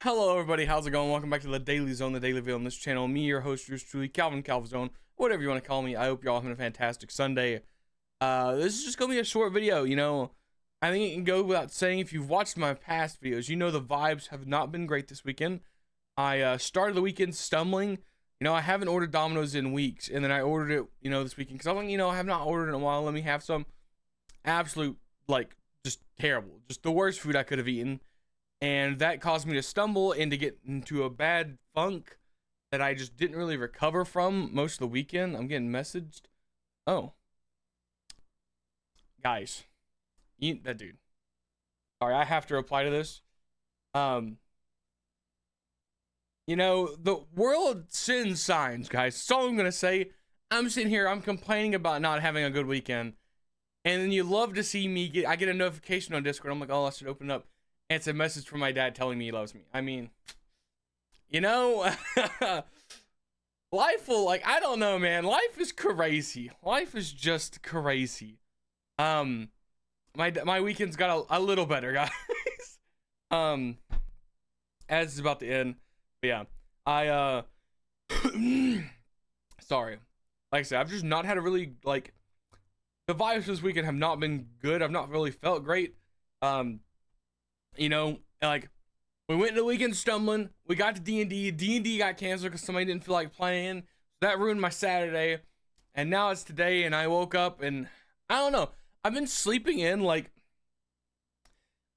Hello, everybody. How's it going? Welcome back to the Daily Zone, the Daily Video on this channel. Me, your host, yours truly, Calvzone, whatever you want to call me. I hope you're all having a fantastic Sunday. This is just gonna be a short video. I think it can go without saying. If you've watched my past videos, you know the vibes have not been great this weekend. I started the weekend stumbling. I haven't ordered Domino's in weeks, and then I ordered it, this weekend because I'm like, I have not ordered in a while. Let me have some. Absolute, just terrible, just the worst food I could have eaten. And that caused me to stumble and to get into a bad funk that I just didn't really recover from most of the weekend. I'm getting messaged. Oh, guys, that dude. Sorry, I have to reply to this. The world sends signs, guys. That's all I'm gonna say. I'm sitting here, I'm complaining about not having a good weekend, and then you love to see me I get a notification on Discord. I'm like, oh, I should open up. And it's a message from my dad telling me he loves me. I mean, life will, I don't know, man. Life is crazy. Life is just crazy. My weekend's got a little better, guys. As it's about to end. But yeah, sorry. Like I said, I've just not had a really, the vibes this weekend have not been good. I've not really felt great. We went into the weekend stumbling. We got to D&D. D&D got canceled because somebody didn't feel like playing. So that ruined my Saturday. And now it's today, and I woke up, and I don't know. I've been sleeping in,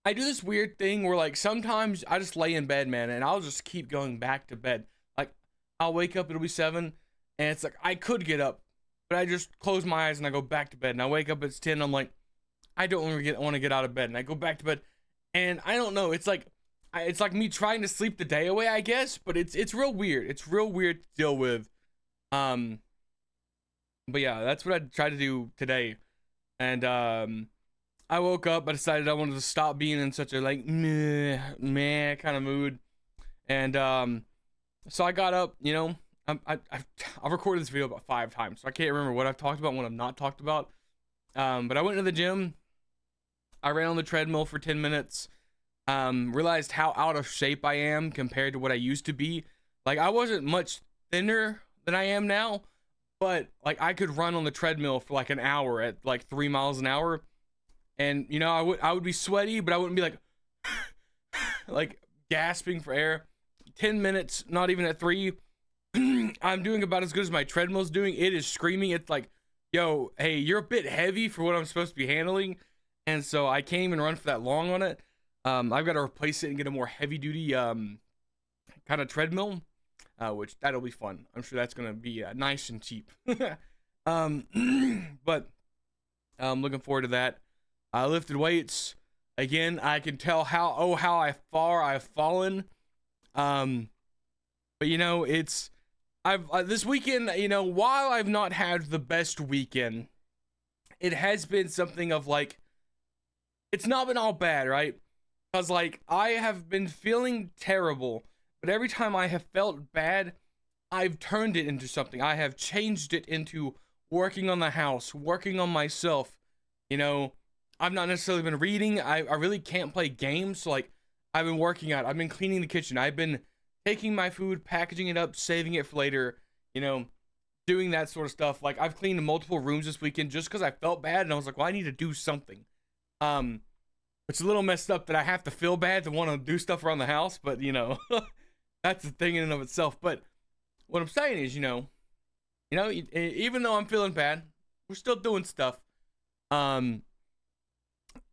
I do this weird thing where, sometimes I just lay in bed, man, and I'll just keep going back to bed. I'll wake up, it'll be 7, and it's I could get up, but I just close my eyes, and I go back to bed. And I wake up, it's 10, and I'm like, I don't want to get out of bed. And I go back to bed. And I don't know, it's like me trying to sleep the day away, I guess, but it's real weird. It's real weird to deal with. But yeah, that's what I tried to do today. And I woke up, I decided I wanted to stop being in such a meh kind of mood. And so I got up, I've recorded this video about 5 times, so I can't remember what I've talked about and what I've not talked about. But I went to the gym. I ran on the treadmill for 10 minutes, realized how out of shape I am compared to what I used to be. I wasn't much thinner than I am now, but I could run on the treadmill for an hour at 3 miles an hour. And, I would be sweaty, but I wouldn't be gasping for air. 10 minutes, not even at 3. I'm doing about as good as my treadmill's doing. It is screaming. It's yo, hey, you're a bit heavy for what I'm supposed to be handling. And so I can't even run for that long on it. I've got to replace it and get a more heavy duty kind of treadmill, which that'll be fun. I'm sure that's gonna be nice and cheap. But I'm looking forward to that. I lifted weights again. I can tell how far I've fallen. But I've this weekend, while I've not had the best weekend, it has been something of it's not been all bad, right? Because I have been feeling terrible, but every time I have felt bad, I've turned it into something. I have changed it into working on the house, working on myself. I've not necessarily been reading. I really can't play games. So I've been working out. I've been cleaning the kitchen. I've been taking my food, packaging it up, saving it for later, doing that sort of stuff. I've cleaned multiple rooms this weekend just because I felt bad, and I was like, well, I need to do something. It's a little messed up that I have to feel bad to want to do stuff around the house, but that's the thing in and of itself. But what I'm saying is, even though I'm feeling bad, we're still doing stuff. As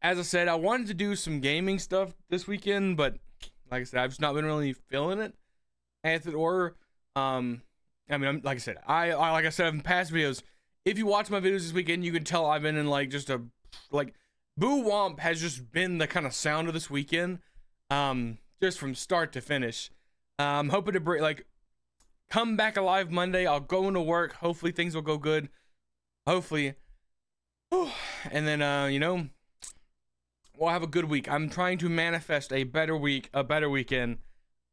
I said, I wanted to do some gaming stuff this weekend, but like I said, I've just not been really feeling it. I'm like I said, I said in past videos, if you watch my videos this weekend, you can tell I've been in just a Boo Womp has just been the kind of sound of this weekend, just from start to finish. I'm hoping to come back alive Monday. I'll go into work. Hopefully things will go good. Hopefully. And then, we'll have a good week. I'm trying to manifest a better week, a better weekend.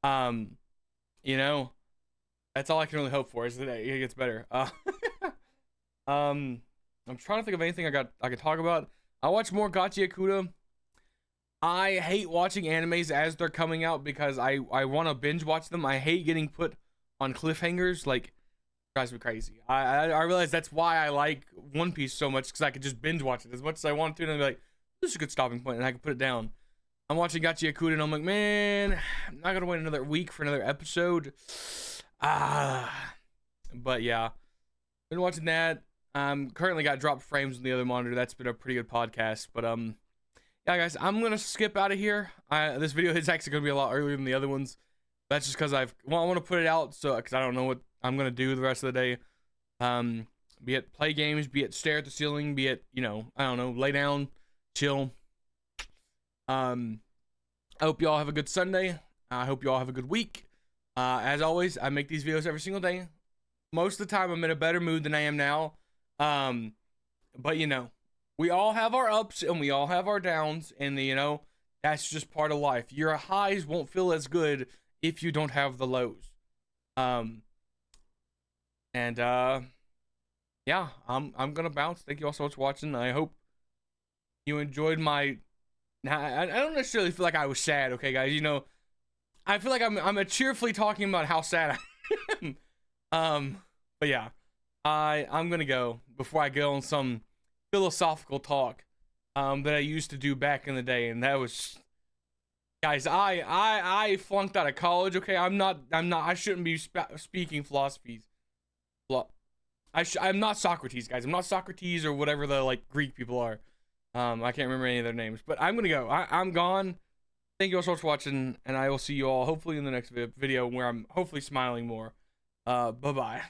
That's all I can really hope for is that it gets better. I'm trying to think of anything I could talk about. I watched more Gachi Akuda. I hate watching animes as they're coming out because I want to binge watch them. I hate getting put on cliffhangers. Like, drives me crazy. I realize that's why I like One Piece so much, because I could just binge watch it as much as I want to, and I'd be like, this is a good stopping point, and I can put it down. I'm watching Gachi Yakuta, and I'm like, man, I'm not gonna wait another week for another episode. But yeah, been watching that. Currently got dropped frames on the other monitor. That's been a pretty good podcast. But yeah, guys, I'm gonna skip out of here. This video is actually gonna be a lot earlier than the other ones. That's just because I want to put it out, so because I don't know what I'm gonna do the rest of the day. Be it play games, be it stare at the ceiling, be it, you know, I don't know, lay down, chill. I hope y'all have a good Sunday. I hope y'all have a good week. As always, I make these videos every single day. Most of the time, I'm in a better mood than I am now. But you know, we all have our ups and we all have our downs, and you know, that's just part of life. Your highs won't feel as good if you don't have the lows. Yeah, I'm gonna bounce. Thank you all so much for watching. I hope you enjoyed my. I don't necessarily feel like I was sad, okay, guys. You know, I feel like I'm cheerfully talking about how sad I am. But yeah, I'm gonna go before I go on some philosophical talk that I used to do back in the day, and that was, guys, I flunked out of college, okay? I shouldn't be speaking philosophies. I'm not Socrates, guys. I'm not Socrates or whatever the like Greek people are. I can't remember any of their names, but I'm gonna go. I'm gone. Thank you all so much for watching, and I will see you all hopefully in the next video where I'm hopefully smiling more. Bye bye.